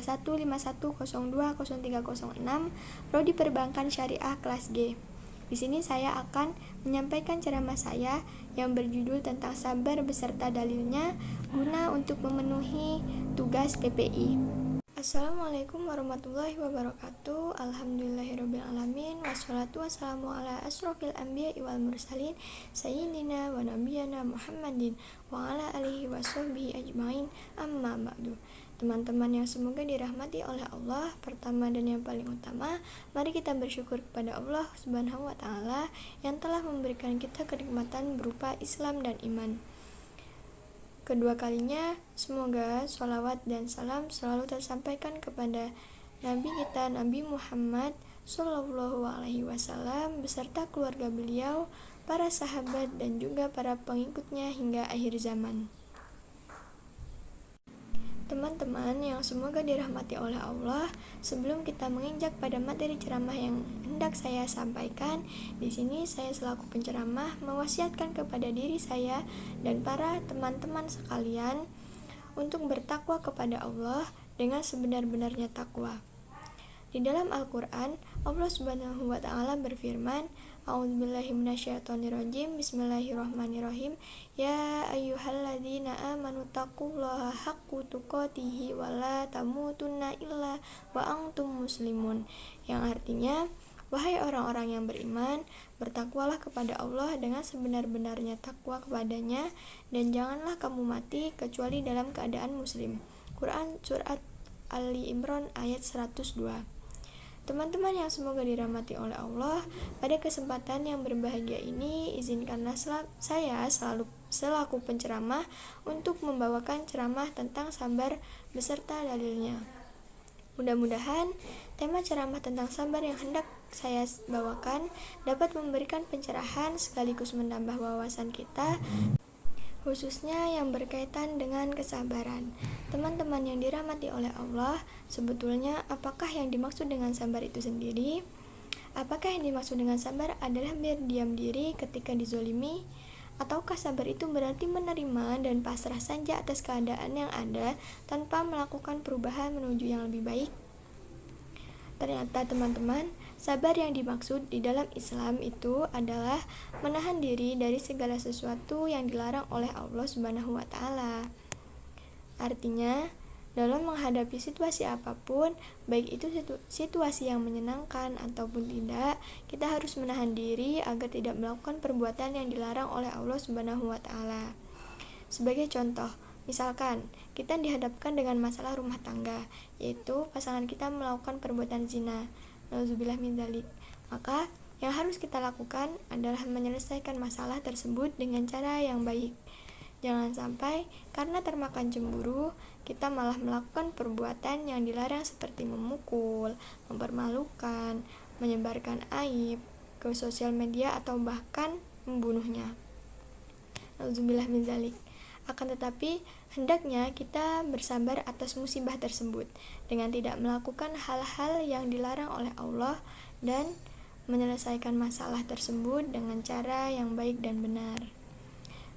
2151020306, Prodi Perbankan Syariah kelas G. Di sini saya akan menyampaikan ceramah saya yang berjudul tentang sabar beserta dalilnya guna untuk memenuhi tugas PPI. Assalamualaikum warahmatullahi wabarakatuh. Alhamdulillahirrabbilalamin. Wassalatu wassalamu ala asrofil anbiya'i wal mursalin sayyidina wa nabiyana Muhammadin wa ala alihi wa sahbihi ajmain, amma ba'du. Teman-teman yang semoga dirahmati oleh Allah, pertama dan yang paling utama, mari kita bersyukur kepada Allah Subhanahu wa Ta'ala yang telah memberikan kita kenikmatan berupa Islam dan iman. Kedua kalinya, semoga sholawat dan salam selalu tersampaikan kepada Nabi kita, Nabi Muhammad Sallallahu Alaihi Wasallam beserta keluarga beliau, para sahabat dan juga para pengikutnya hingga akhir zaman. Teman-teman yang semoga dirahmati oleh Allah, sebelum kita menginjak pada materi ceramah yang hendak saya sampaikan, di sini saya selaku penceramah mewasiatkan kepada diri saya dan para teman-teman sekalian untuk bertakwa kepada Allah dengan sebenar-benarnya takwa. Di dalam Al-Quran, Allah Subhanahu wa Ta'ala berfirman, A'udzubillahi minasyaitonirrajim, Bismillahirrahmanirrahim. Ya ayyuhalladzina amanu taqullaha haqqa tuqatih wa la tamutunna illa wa antum muslimun. Yang artinya, wahai orang-orang yang beriman, bertakwalah kepada Allah dengan sebenar-benarnya takwa kepadanya, dan janganlah kamu mati kecuali dalam keadaan muslim. Quran Surat Ali Imran ayat 102. Teman-teman yang semoga dirahmati oleh Allah, pada kesempatan yang berbahagia ini, izinkanlah saya selaku penceramah untuk membawakan ceramah tentang sabar beserta dalilnya. Mudah-mudahan tema ceramah tentang sabar yang hendak saya bawakan dapat memberikan pencerahan sekaligus menambah wawasan kita, khususnya yang berkaitan dengan kesabaran. Teman-teman yang dirahmati oleh Allah, sebetulnya apakah yang dimaksud dengan sabar itu sendiri? Apakah yang dimaksud dengan sabar adalah berdiam diri ketika dizolimi? Ataukah sabar itu berarti menerima dan pasrah saja atas keadaan yang ada tanpa melakukan perubahan menuju yang lebih baik? Ternyata teman-teman, sabar yang dimaksud di dalam Islam itu adalah menahan diri dari segala sesuatu yang dilarang oleh Allah Subhanahu wa Ta'ala. Artinya, dalam menghadapi situasi apapun, baik itu situasi yang menyenangkan ataupun tidak, kita harus menahan diri agar tidak melakukan perbuatan yang dilarang oleh Allah Subhanahu wa Ta'ala. Sebagai contoh, misalkan kita dihadapkan dengan masalah rumah tangga, yaitu pasangan kita melakukan perbuatan zina, nauzubillah min dzalik. Maka yang harus kita lakukan adalah menyelesaikan masalah tersebut dengan cara yang baik. Jangan sampai karena termakan cemburu, kita malah melakukan perbuatan yang dilarang seperti memukul, mempermalukan, menyebarkan aib ke sosial media atau bahkan membunuhnya. Nauzubillah min dzalik. Akan tetapi, hendaknya kita bersabar atas musibah tersebut dengan tidak melakukan hal-hal yang dilarang oleh Allah dan menyelesaikan masalah tersebut dengan cara yang baik dan benar.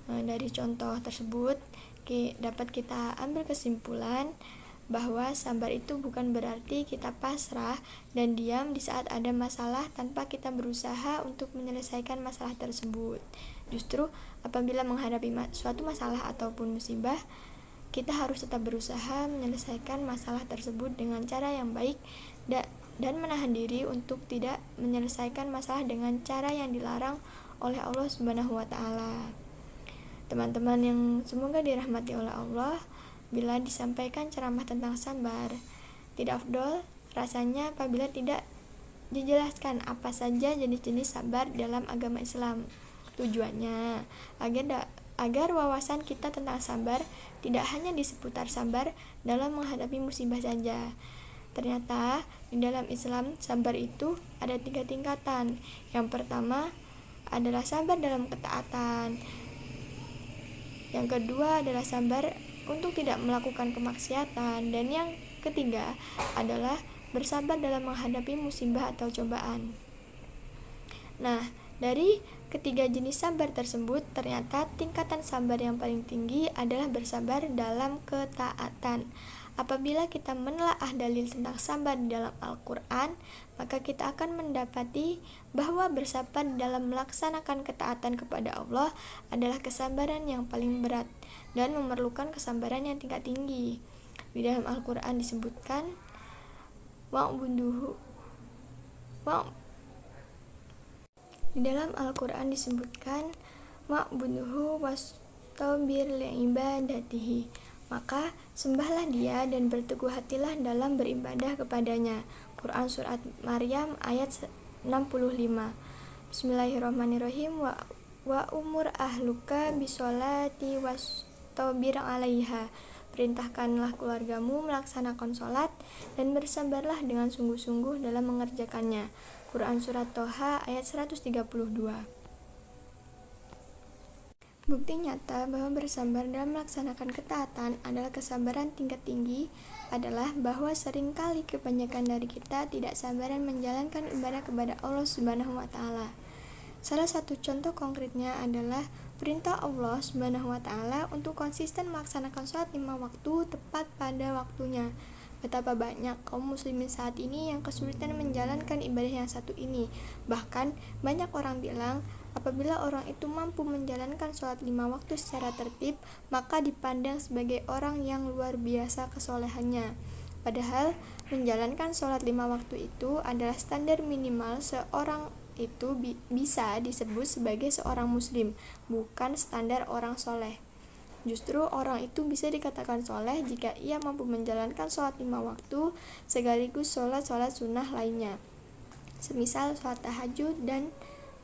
Dari contoh tersebut, dapat kita ambil kesimpulan bahwa sabar itu bukan berarti kita pasrah dan diam di saat ada masalah tanpa kita berusaha untuk menyelesaikan masalah tersebut. Justru apabila menghadapi suatu masalah ataupun musibah, kita harus tetap berusaha menyelesaikan masalah tersebut dengan cara yang baik dan menahan diri untuk tidak menyelesaikan masalah dengan cara yang dilarang oleh Allah Subhanahu wa Ta'ala. Teman-teman yang semoga dirahmati oleh Allah, bila disampaikan ceramah tentang sabar, tidak afdol rasanya apabila tidak dijelaskan apa saja jenis-jenis sabar dalam agama Islam. Tujuannya agar wawasan kita tentang sabar tidak hanya di seputar sabar dalam menghadapi musibah saja. Ternyata di dalam Islam sabar itu ada 3 tingkatan. Yang pertama adalah sabar dalam ketaatan. Yang kedua adalah sabar untuk tidak melakukan kemaksiatan, dan yang ketiga adalah bersabar dalam menghadapi musibah atau cobaan. Nah, dari ketiga jenis sabar tersebut, ternyata tingkatan sabar yang paling tinggi adalah bersabar dalam ketaatan. Apabila kita menelaah dalil tentang sabar di dalam Al-Quran, maka kita akan mendapati bahwa bersabar dalam melaksanakan ketaatan kepada Allah adalah kesabaran yang paling berat dan memerlukan kesabaran yang tingkat tinggi. Di dalam Al-Quran disebutkan Di dalam Al-Quran disebutkan wa'buduhu wastabir li'ibadatihi, maka sembahlah dia dan berteguh hatilah dalam beribadah kepadanya. Quran Surat Maryam ayat 65. Bismillahirrahmanirrahim. Wa umur ahluka bisolati wastabir alaiha, perintahkanlah keluargamu melaksanakan sholat dan bersabarlah dengan sungguh-sungguh dalam mengerjakannya. Quran Surat Toha ayat 132. Bukti nyata bahwa bersabar dalam melaksanakan ketaatan adalah kesabaran tingkat tinggi adalah bahwa seringkali kebanyakan dari kita tidak sabaran menjalankan ibadah kepada Allah Subhanahu wa Ta'ala. Salah satu contoh konkretnya adalah perintah Allah Subhanahu wa Ta'ala untuk konsisten melaksanakan sholat 5 waktu tepat pada waktunya. Betapa banyak kaum muslimin saat ini yang kesulitan menjalankan ibadah yang satu ini. Bahkan banyak orang bilang apabila orang itu mampu menjalankan sholat 5 waktu secara tertib, maka dipandang sebagai orang yang luar biasa kesolehannya. Padahal menjalankan sholat 5 waktu itu adalah standar minimal seorang itu bisa disebut sebagai seorang muslim, bukan standar orang soleh. Justru orang itu bisa dikatakan soleh jika ia mampu menjalankan sholat 5 waktu sekaligus sholat sunnah lainnya, semisal sholat tahajud dan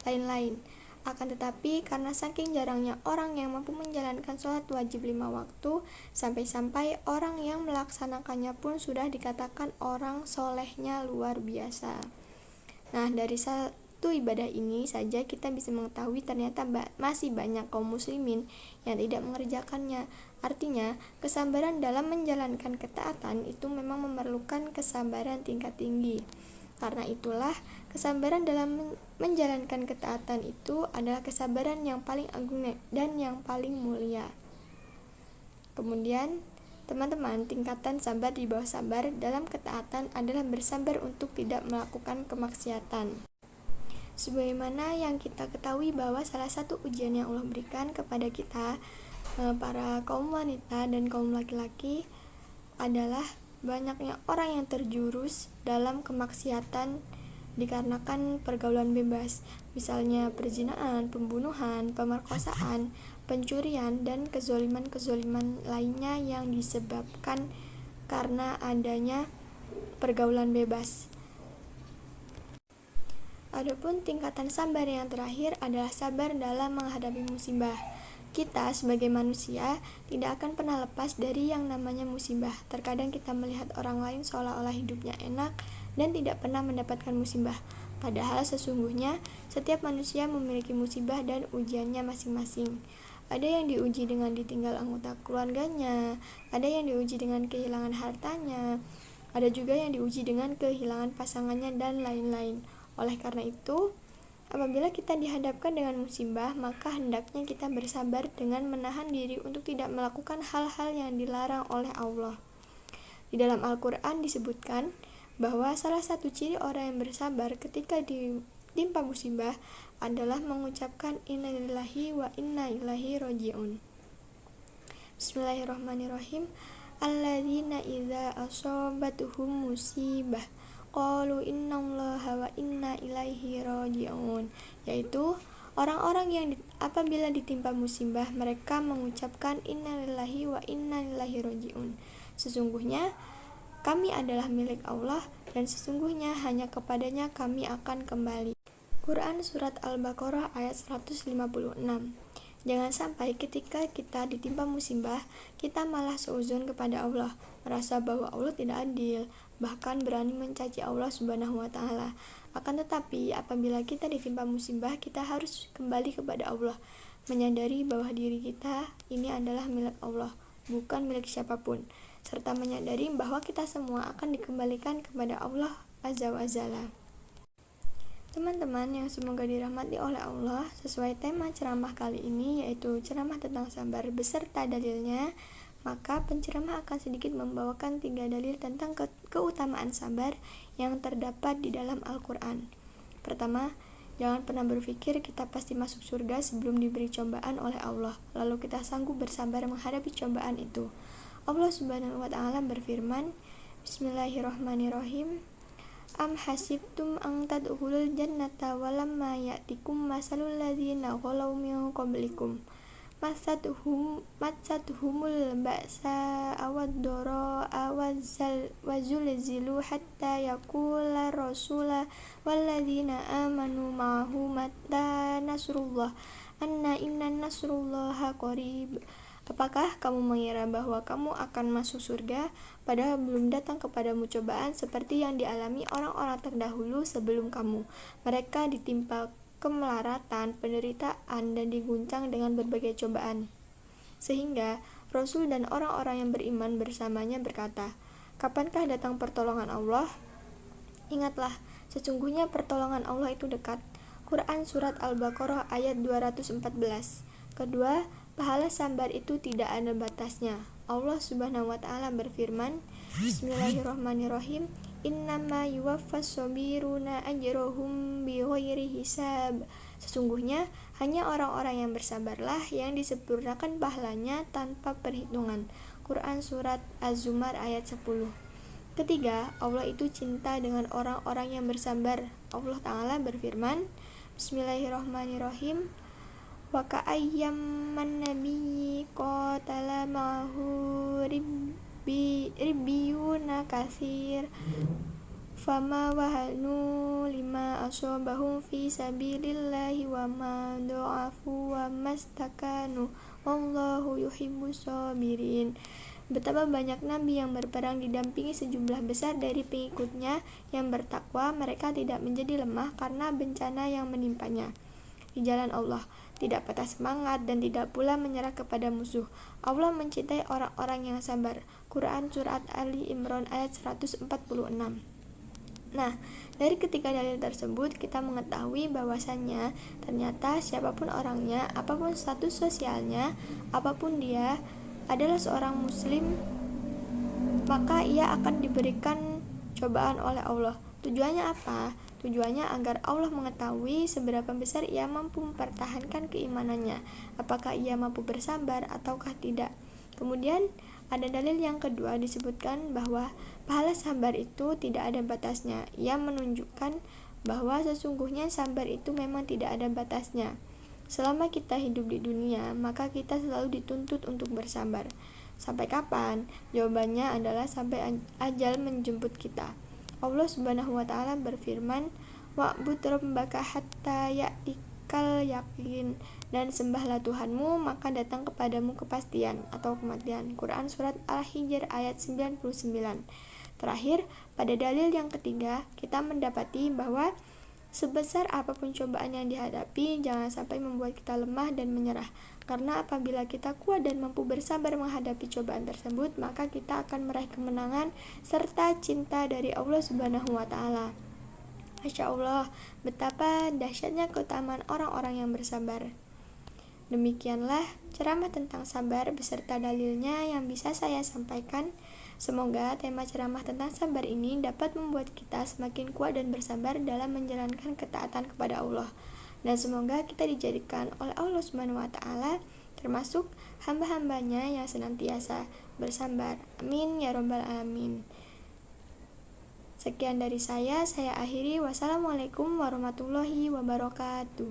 lain-lain. Akan tetapi karena saking jarangnya orang yang mampu menjalankan sholat wajib 5 waktu, sampai-sampai orang yang melaksanakannya pun sudah dikatakan orang solehnya luar biasa. Nah, dari satu ibadah ini saja kita bisa mengetahui ternyata masih banyak kaum muslimin yang tidak mengerjakannya. Artinya, kesabaran dalam menjalankan ketaatan itu memang memerlukan kesabaran tingkat tinggi. Karena itulah, kesabaran dalam menjalankan ketaatan itu adalah kesabaran yang paling agung dan yang paling mulia. Kemudian, teman-teman, tingkatan sabar di bawah sabar dalam ketaatan adalah bersabar untuk tidak melakukan kemaksiatan. Sebagaimana yang kita ketahui bahwa salah satu ujian yang Allah berikan kepada kita, para kaum wanita dan kaum laki-laki, adalah banyaknya orang yang terjurus dalam kemaksiatan dikarenakan pergaulan bebas, misalnya perzinahan, pembunuhan, pemerkosaan, pencurian, dan kezoliman-kezoliman lainnya yang disebabkan karena adanya pergaulan bebas. Adapun tingkatan sabar yang terakhir adalah sabar dalam menghadapi musibah. Kita sebagai manusia tidak akan pernah lepas dari yang namanya musibah. Terkadang kita melihat orang lain seolah-olah hidupnya enak dan tidak pernah mendapatkan musibah. Padahal sesungguhnya setiap manusia memiliki musibah dan ujiannya masing-masing. Ada yang diuji dengan ditinggal anggota keluarganya, ada yang diuji dengan kehilangan hartanya, ada juga yang diuji dengan kehilangan pasangannya dan lain-lain. Oleh karena itu, apabila kita dihadapkan dengan musibah, maka hendaknya kita bersabar dengan menahan diri untuk tidak melakukan hal-hal yang dilarang oleh Allah. Di dalam Al-Quran disebutkan bahwa salah satu ciri orang yang bersabar ketika ditimpa musibah adalah mengucapkan inna lillahi wa inna ilaihi raji'un. Bismillahirrahmanirrahim. Alladzina idza asabatuhum musibah qalu innallaha wa inna ilaihi raji'un, yaitu orang-orang yang apabila ditimpa musibah mereka mengucapkan innalillahi wa inna ilaihi raji'un. Sesungguhnya kami adalah milik Allah dan sesungguhnya hanya kepadanya kami akan kembali. Quran Surat Al-Baqarah ayat 156. Jangan sampai ketika kita ditimpa musibah, kita malah seuzon kepada Allah, merasa bahwa Allah tidak adil, bahkan berani mencaci Allah Subhanahu wa Ta'ala. Akan tetapi, apabila kita ditimpa musibah, kita harus kembali kepada Allah, menyadari bahwa diri kita ini adalah milik Allah, bukan milik siapapun, serta menyadari bahwa kita semua akan dikembalikan kepada Allah Azza wa Jalla. Teman-teman yang semoga dirahmati oleh Allah, sesuai tema ceramah kali ini yaitu ceramah tentang sabar beserta dalilnya, Maka penceramah akan sedikit membawakan 3 dalil tentang keutamaan sabar yang terdapat di dalam Al-Quran. Pertama, jangan pernah berpikir kita pasti masuk surga sebelum diberi cobaan oleh Allah, lalu kita sanggup bersabar menghadapi cobaan itu. Allah Subhanahu wa Ta'ala berfirman, Bismillahirrahmanirrahim. Am hasibtum an tadkhulul jannata walamma ya'tikum masalul ladzina khalaw min qablikum massatuhumul ba'sa awadh-dharra wazulzilu hatta yaqula rasula walladzina amanu ma'ahu matta nasrullah inna nasrullaha qarib. Apakah kamu mengira bahwa kamu akan masuk surga, padahal belum datang kepadamu cobaan seperti yang dialami orang-orang terdahulu sebelum kamu? Mereka ditimpa kemelaratan, penderitaan, dan diguncang dengan berbagai cobaan. Sehingga Rasul dan orang-orang yang beriman bersamanya berkata, kapankah datang pertolongan Allah? Ingatlah, sesungguhnya pertolongan Allah itu dekat. Quran Surat Al-Baqarah ayat 214. Kedua, pahala sabar itu tidak ada batasnya. Allah Subhanahu wa Ta'ala berfirman, Bismillahirrahmanirrahim. Innama yuwaffas sabiruna ajrohum bighairi hisab. Sesungguhnya hanya orang-orang yang bersabarlah yang disempurnakan pahalanya tanpa perhitungan. Quran Surat Az-Zumar ayat 10. Ketiga, Allah itu cinta dengan orang-orang yang bersabar. Allah Ta'ala berfirman, Bismillahirrahmanirrahim. Wa ka'ayyam man nabiyyi qatala ma'ahu ribbiyuna katsir fama wahanu lima asabahum fi sabilillahi wa ma dha'afu wa mastakanu wallahu yuhibbus sabirin. Betapa banyak nabi yang berperang didampingi sejumlah besar dari pengikutnya yang bertakwa, mereka tidak menjadi lemah karena bencana yang menimpanya di jalan Allah, tidak patah semangat dan tidak pula menyerah kepada musuh. Allah mencintai orang-orang yang sabar. Quran Surat Ali Imran ayat 146. Nah, dari ketiga dalil tersebut kita mengetahui bahwasannya ternyata siapapun orangnya, apapun status sosialnya, apapun dia adalah seorang muslim, maka ia akan diberikan cobaan oleh Allah. Tujuannya apa? Tujuannya agar Allah mengetahui seberapa besar ia mampu mempertahankan keimanannya, apakah ia mampu bersabar ataukah tidak. Kemudian ada dalil yang kedua, disebutkan bahwa pahala sabar itu tidak ada batasnya. Ia menunjukkan bahwa sesungguhnya sabar itu memang tidak ada batasnya. Selama kita hidup di dunia, maka kita selalu dituntut untuk bersabar. Sampai kapan? Jawabannya adalah sampai ajal menjemput kita. Allah Subhanahu wa Ta'ala berfirman, wa'bud rabbaka hatta ya'tikal yaqin, dan sembahlah Tuhanmu maka datang kepadamu kepastian atau kematian. Quran Surat Al-Hijr ayat 99. Terakhir, pada dalil yang ketiga, kita mendapati bahwa sebesar apapun cobaan yang dihadapi, jangan sampai membuat kita lemah dan menyerah. Karena apabila kita kuat dan mampu bersabar menghadapi cobaan tersebut, maka kita akan meraih kemenangan serta cinta dari Allah Subhanahu wa Ta'ala. Masya Allah, betapa dahsyatnya keutamaan orang-orang yang bersabar. Demikianlah ceramah tentang sabar beserta dalilnya yang bisa saya sampaikan. Semoga tema ceramah tentang sabar ini dapat membuat kita semakin kuat dan bersabar dalam menjalankan ketaatan kepada Allah. Dan semoga kita dijadikan oleh Allah Subhanahu wa Ta'ala termasuk hamba-hambanya yang senantiasa bersabar. Amin ya rabbal alamin. Sekian dari saya akhiri. Wassalamualaikum warahmatullahi wabarakatuh.